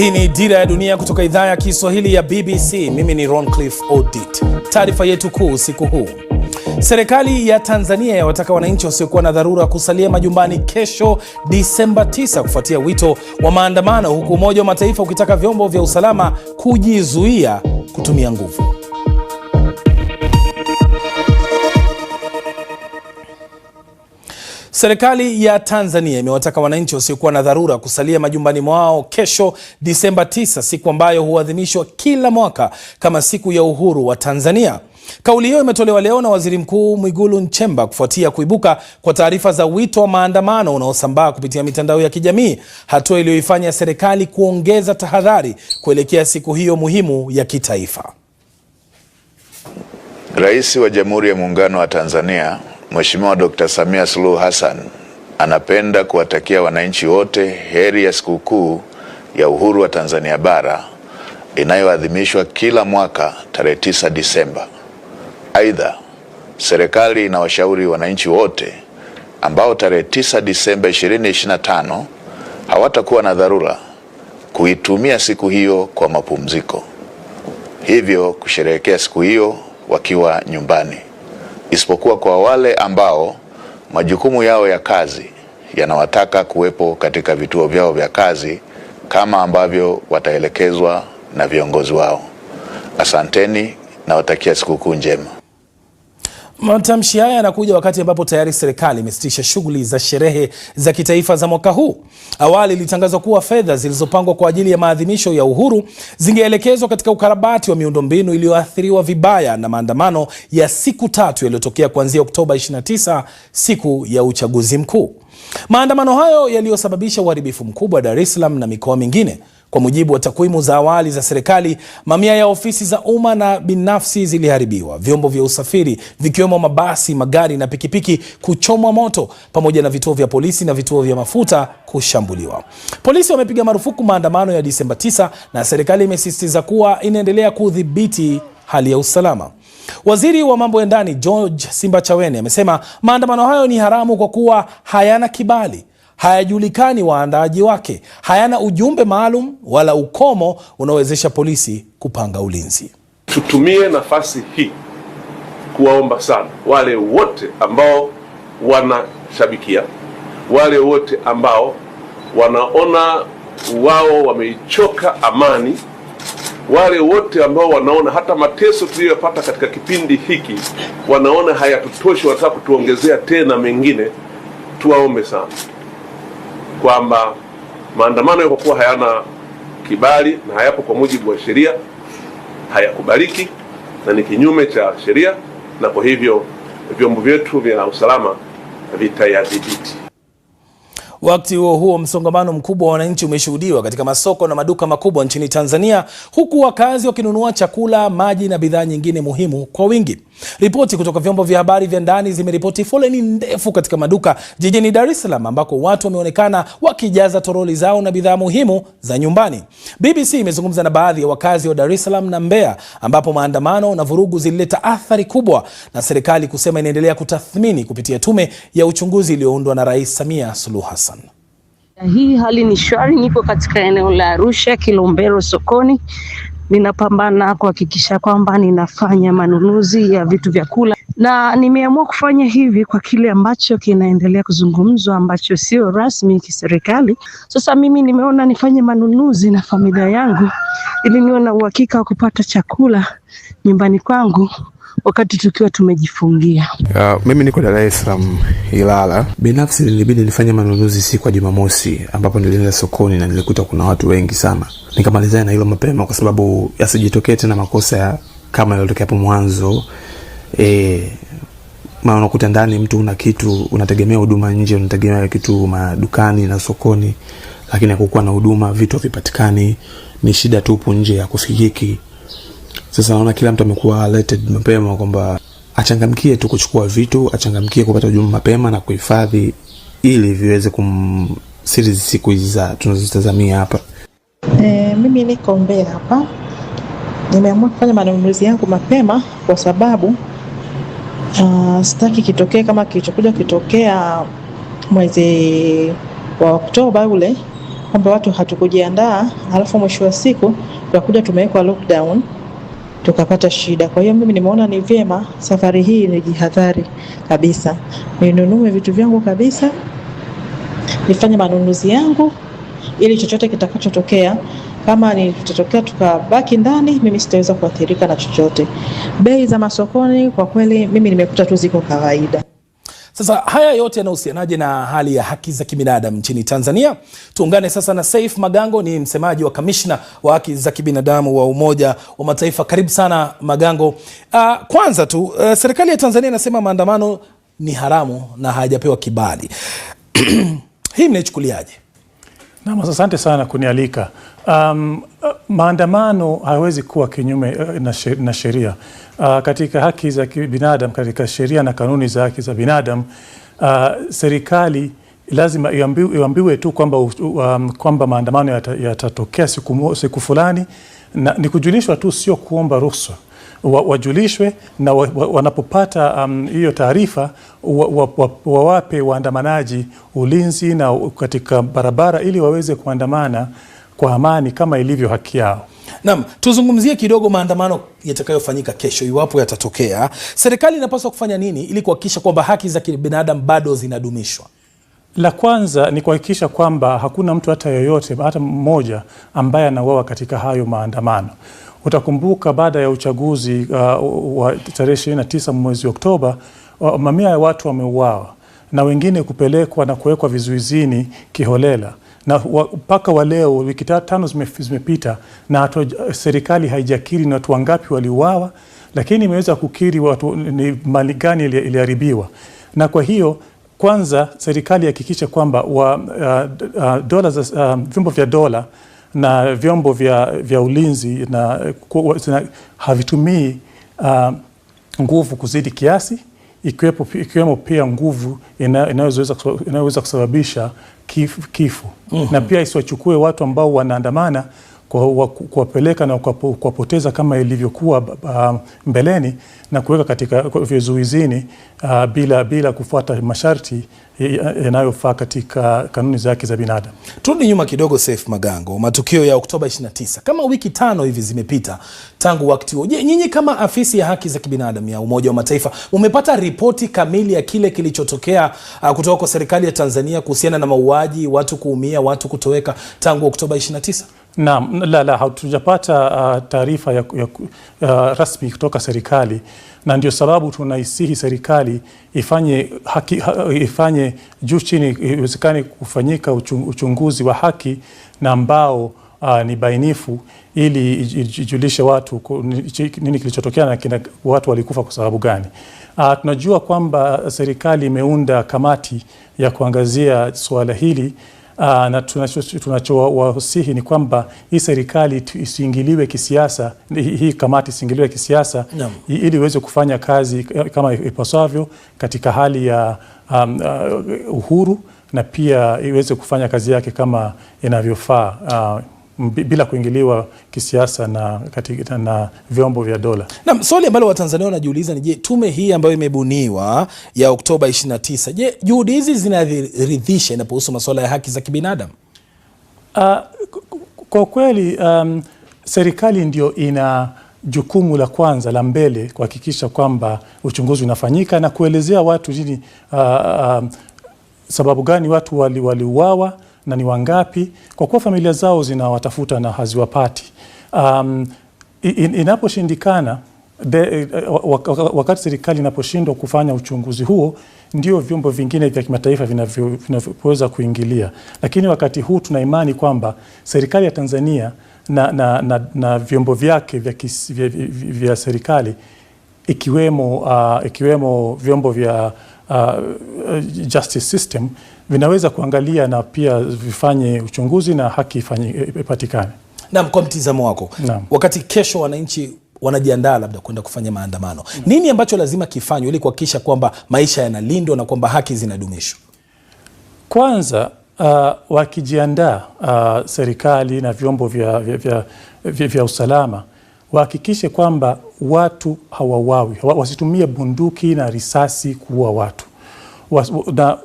Hii ni Dira ya Dunia kutoka idhaa ya Kiswahili ya BBC. Mimi ni Roncliffe Odit. Taarifa yetu kuu usiku huu. Serikali ya Tanzania yawataka wananchi wasiokuwa na dharura kusalia majumbani kesho Disemba 9 kufuatia wito wa maandamano, huku Umoja wa Mataifa ukitaka vyombo vya usalama kujizuia kutumia nguvu. Serikali ya Tanzania imewataka wananchi wasiokuwa na dharura kusalia majumbani mwao kesho Disemba 9, siku ambayo huadhimishwa kila mwaka kama siku ya uhuru wa Tanzania. Kauli hiyo imetolewa leo na Waziri Mkuu Mwigulu Nchemba kufuatia kuibuka kwa taarifa za wito wa maandamano unaosambaa kupitia mitandao ya kijamii, hatua iliyoifanya serikali kuongeza tahadhari kuelekea siku hiyo muhimu ya kitaifa. Rais wa Jamhuri ya Muungano wa Tanzania Mheshimiwa Dr. Samia Suluhu Hassan anapenda kuwatakia wananchi wote heri ya sikukuu ya uhuru wa Tanzania bara inayoadhimishwa kila mwaka tarehe 9 Disemba. Aidha, serikali inawashauri wananchi wote ambao tarehe 9 Disemba 2025 hawatakuwa na dharura kuitumia siku hiyo kwa mapumziko, hivyo kusherehekea siku hiyo wakiwa nyumbani, isipokuwa kwa wale ambao majukumu yao ya kazi yanawataka kuwepo katika vituo vyao vya kazi kama ambavyo wataelekezwa na viongozi wao. Asanteni na watakia sikukuu njema. Matamshi haya yanakuja wakati ambapo tayari serikali imesitisha shughuli za sherehe za kitaifa za mwaka huu. Awali ilitangazwa kuwa fedha zilizopangwa kwa ajili ya maadhimisho ya uhuru zingeelekezwa katika ukarabati wa miundombinu iliyoathiriwa vibaya na maandamano ya siku 3 yaliyotokea kuanzia Oktoba 29, siku ya uchaguzi mkuu. Maandamano hayo yaliyosababisha uharibifu mkubwa Dar es Salaam na mikoa mingine. Kwa mujibu wa takwimu za awali za serikali, mamia ya ofisi za umma na binafsi ziliharibiwa, vyombo vya usafiri vikiwemo mabasi, magari na pikipiki kuchomwa moto, pamoja na vituo vya polisi na vituo vya mafuta kushambuliwa. Polisi wamepiga marufuku maandamano ya Disemba 9 na serikali imesisitiza kuwa inaendelea kudhibiti hali ya usalama. Waziri wa mambo ya ndani George Simbachawene amesema maandamano hayo ni haramu kwa kuwa hayana kibali, hayajulikani waandaaji wake, hayana ujumbe maalum wala ukomo unaowezesha polisi kupanga ulinzi. Tutumie nafasi hii kuwaomba sana wale wote ambao wanashabikia, wale wote ambao wanaona wao wameichoka amani, wale wote ambao wanaona hata mateso tuliyopata katika kipindi hiki wanaona hayatutoshi, wanataka kutuongezea tena mengine, tuwaombe sana kwamba maandamano kwa kuwa hayana kibali na hayapo kwa mujibu wa sheria hayakubaliki na ni kinyume cha sheria, na kwa hivyo vyombo vyetu vya usalama vitayadhibiti. Wakati huo msongamano mkubwa wa wananchi umeshuhudiwa katika masoko na maduka makubwa nchini Tanzania, huku wakazi wakinunua chakula, maji na bidhaa nyingine muhimu kwa wingi. Ripoti kutoka vyombo vya habari vya ndani zimeripoti foleni ndefu katika maduka jijini Dar es Salaam, ambako watu wameonekana wakijaza toroli zao na bidhaa muhimu za nyumbani. BBC imezungumza na baadhi ya wakazi wa Dar es Salaam na Mbeya, ambapo maandamano na vurugu zilileta athari kubwa, na serikali kusema inaendelea kutathmini kupitia tume ya uchunguzi iliyoundwa na Rais Samia Suluhu Hassan. Hii hali ni shwari. Nipo katika eneo la Arusha Kilombero sokoni. Ninapambana kuhakikisha kwamba ninafanya manunuzi ya vitu vya kula, na nimeamua kufanya hivi kwa kile ambacho kinaendelea kuzungumzwa ambacho sio rasmi kiserikali. Sasa mimi nimeona nifanye manunuzi na familia yangu ili niwe na uhakika wa kupata chakula nyumbani kwangu wakati tukiwa tumejifungia. Mimi niko Dar es Salaam Ilala. Binafsi nilibidi nifanye manunuzi siku ya Jumamosi, ambapo nilienda sokoni na nilikuta kuna watu wengi sana. Nikamalizana na hilo mapema kwa sababu yasijitokee tena makosa kama yaliyotokea hapo mwanzo. Maana unakuta ndani mtu una kitu, unategemea huduma nje, unategemea kitu madukani na sokoni, lakini hakukuwa na huduma, vitu havipatikani, ni shida tupu nje ya kufikiki. Sasa naona kila mtu amekuwa alerted mapema kwamba achangamkie tu kuchukua vitu, achangamkie kupata ujumbe mapema na kuhifadhi ili viweze kumsiri siku hizi za tunazotazamia hapa. Mimi niko Mbeya hapa. Nimeamua kufanya manunuzi yangu mapema kwa sababu sitaki kitokee kama kilichokuja kitokea mwezi wa Oktoba ule, kwamba watu hatukujiandaa, halafu mwisho wa siku tukakuja tumewekwa lockdown tukapata shida. Kwa hiyo mimi nimeona ni vyema safari hii nijihadhari kabisa, ninunue vitu vyangu kabisa, nifanye manunuzi yangu, ili chochote kitakachotokea, kama ni tutatokea tukabaki ndani, mimi sitaweza kuathirika na chochote. Bei za masokoni kwa kweli mimi nimekuta tu ziko kawaida. Sasa haya yote yanahusianaje na hali ya haki za kibinadamu nchini Tanzania? Tuungane sasa na Saif Magango, ni msemaji wa kamishna wa haki za kibinadamu wa Umoja wa Mataifa. Karibu sana Magango. Kwanza tu serikali ya Tanzania inasema maandamano ni haramu na hayajapewa kibali. Hii mnaichukuliaje? Naam, asante sana kunialika. Maandamano hawezi kuwa kinyume na sheria. Katika haki za kibinadamu, katika sheria na kanuni za haki za binadamu, serikali lazima iambiwe tu kwamba maandamano yatatokea siku fulani, na ni kujulishwa tu, sio kuomba ruhusa. Wajulishwe na wanapopata hiyo taarifa wawape waandamanaji ulinzi na katika barabara ili waweze kuandamana kwa amani kama ilivyo haki yao. Naam, tuzungumzie kidogo maandamano yatakayofanyika kesho iwapo yatatokea. Serikali inapaswa kufanya nini ili kuhakikisha kwamba haki za kibinadamu bado zinadumishwa? La kwanza ni kuhakikisha kwamba hakuna mtu hata yoyote, hata mmoja ambaye anauawa katika hayo maandamano. Utakumbuka baada ya uchaguzi wa tarehe 29 mwezi Oktoba, mamia ya watu wameuawa na wengine kupelekwa na kuwekwa vizuizini kiholela, na mpaka wa leo wiki 5 zimepita na serikali haijakiri ni watu wangapi waliuawa, lakini imeweza kukiri watu ni mali gani iliharibiwa. Na kwa hiyo kwanza serikali hakikisha kwamba vyombo vya dola na vyombo vya ulinzi na havitumii nguvu kuzidi kiasi, ikiwemo pia nguvu inayoweza kusababisha kifo. Na pia isiwachukue watu ambao wanaandamana kuwapeleka na kuwapoteza kama ilivyokuwa mbeleni na kuweka katika vizuizini bila kufuata masharti yanayofaa katika kanuni za haki za binadamu. Turudi nyuma kidogo, Saif Magango, matukio ya Oktoba 29 kama wiki 5 hivi zimepita tangu wakati huo. Je, nyinyi kama afisi ya haki za kibinadamu ya Umoja wa Mataifa umepata ripoti kamili ya kile kilichotokea kutoka kwa serikali ya Tanzania kuhusiana na mauaji, watu kuumia, watu kutoweka tangu Oktoba 29? Naam, hatujapata taarifa ya rasmi kutoka serikali, na ndio sababu tunaisihi serikali ifanye juu chini iwezekane kufanyika uchunguzi wa haki na ambao ni bainifu, ili ijulishe watu nini kilichotokea na watu walikufa kwa sababu gani. Tunajua kwamba serikali imeunda kamati ya kuangazia suala hili, na tunachowasihi ni kwamba hii serikali isiingiliwe kisiasa, hii kamati isiingiliwe kisiasa, ili iweze kufanya kazi kama ipasavyo katika hali ya uhuru, na pia iweze kufanya kazi yake kama inavyofaa bila kuingiliwa kisiasa na vyombo vya dola. Na swali ambalo Watanzania wanajiuliza ni je, tume hii ambayo imebuniwa ya Oktoba 29, je, juhudi hizi zinaridhisha inapohusu masuala ya haki za kibinadamu? Kwa kweli serikali ndio ina jukumu la kwanza la mbele kuhakikisha kwamba uchunguzi unafanyika na kuelezea watu nini, sababu gani watu waliuawa na ni wangapi, kwa kuwa familia zao zinawatafuta na haziwapati. Inaposhindikana, wakati serikali inaposhindwa kufanya uchunguzi huo, ndio vyombo vingine vya kimataifa vinavyoweza kuingilia. Lakini wakati huu tuna imani kwamba serikali ya Tanzania na vyombo vyake vya serikali ikiwemo vyombo vya justice system vinaweza kuangalia na pia vifanye uchunguzi na haki ipatikane. Naam, kwa mtizamo wako, wakati kesho wananchi wanajiandaa labda kwenda kufanya maandamano, nini ambacho lazima kifanywe ili kuhakikisha kwamba maisha yanalindwa na kwamba haki zinadumishwa? Kwanza wakijiandaa, serikali na vyombo vya usalama wahakikishe kwamba watu hawawawi, wasitumie bunduki na risasi kuua watu. Na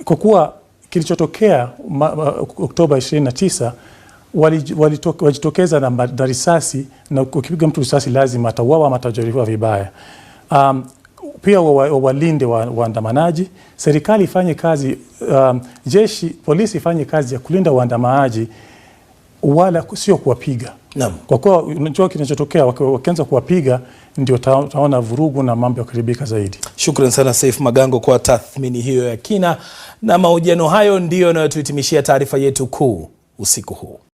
kwa kuwa kilichotokea Oktoba 29 walijitokeza na risasi, na ukipiga mtu risasi lazima atauawa ama atajeruhiwa vibaya. Pia walinde waandamanaji. Serikali ifanye kazi, polisi ifanye kazi ya kulinda waandamanaji, wala sio kuwapiga. Naam. Kwa kuwa unajua kinachotokea wakianza kuwapiga ndio taona vurugu na mambo yakaribika zaidi. Shukrani sana Seif Magango kwa tathmini hiyo ya kina, na mahojiano hayo ndiyo yanayotuhitimishia taarifa yetu kuu usiku huu.